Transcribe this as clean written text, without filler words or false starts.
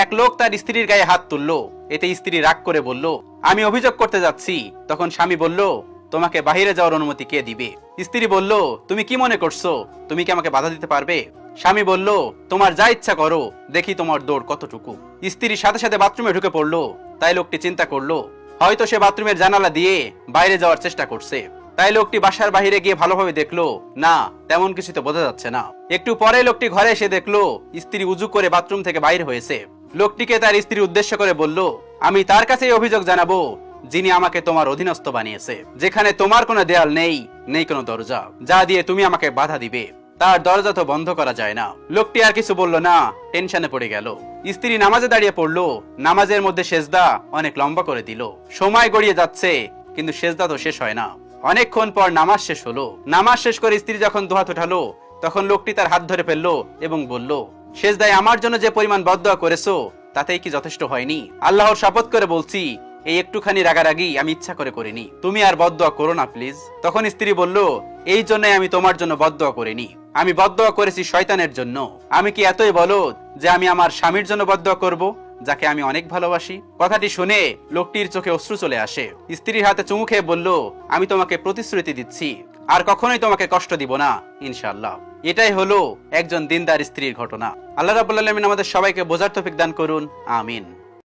এক লোক তার স্ত্রীর গায়ে হাত তুললো। এতে স্ত্রী রাগ করে বলল, আমি অভিযোগ করতে যাচ্ছি। তখন স্বামী বলল, তোমাকে বাহিরে যাওয়ার অনুমতি কে দিবে? স্ত্রী বলল, তুমি কি মনে করছো তুমি কি আমাকে বাধা দিতে পারবে? স্বামী বলল, তোমার যা ইচ্ছা করো, দেখি তোমার দৌড় কতটুকু। স্ত্রীর সাথে সাথে বাথরুমে ঢুকে পড়লো। তাই লোকটি চিন্তা করলো, হয়তো সে বাথরুমের জানালা দিয়ে বাইরে যাওয়ার চেষ্টা করছে। তাই লোকটি বাসার বাইরে গিয়ে ভালোভাবে দেখলো, না, তেমন কিছু তো বোঝা যাচ্ছে না। একটু পরে লোকটি ঘরে এসে দেখলো স্ত্রী উজু করে বাথরুম থেকে বাইরে হয়েছে। লোকটিকে তার স্ত্রী উদ্দেশ্য করে বলল, আমি তার কাছেই অভিযোগ জানাবো যিনি আমাকে তোমার অধীনস্থ বানিয়েছে, যেখানে তোমার কোনো দেয়াল নেই, নেই কোনো দরজা যা দিয়ে তুমি আমাকে বাধা দিবে। তার দরজা তো বন্ধ করা যায় না। লোকটি আর কিছু বলল না, টেনশনে পড়ে গেল। স্ত্রী নামাজে দাঁড়িয়ে পড়লো। নামাজের মধ্যে সেজদা অনেক লম্বা করে দিল। সময় গড়িয়ে যাচ্ছে, কিন্তু সেজদা তো শেষ হয় না। অনেকক্ষণ পর নামাজ শেষ হলো। নামাজ শেষ করে স্ত্রী যখন দুহাত উঠালো, তখন লোকটি তার হাত ধরে ফেললো এবং বলল, সেজদায় আমার জন্য যে পরিমাণ বদদোয়া করেছো তাতেই কি যথেষ্ট হয়নি? আল্লাহর শপথ করে বলছি, এই একটুখানি রাগারাগি আমি ইচ্ছা করে করিনি। তুমি আর বদদোয়া করো না প্লিজ। তখন স্ত্রী বলল, এই জন্যই আমি তোমার জন্য বদদোয়া করিনি, আমি বদদোয়া করেছি শয়তানের জন্য। আমি কি এতই বলদ যে আমি আমার স্বামীর জন্য বদদোয়া করব, যাকে আমি অনেক ভালোবাসি? কথাটি শুনে লোকটির চোখে অশ্রু চলে আসে। স্ত্রীর হাতে চুমু খেয়ে বলল, আমি তোমাকে প্রতিশ্রুতি দিচ্ছি আর কখনোই তোমাকে কষ্ট দিব না, ইনশাআল্লাহ। এটাই হলো একজন দিনদার স্ত্রীর ঘটনা। আল্লাহ রাব্বুল আলামিন আমাদের সবাইকে বোঝার তৌফিক দান করুন, আমিন।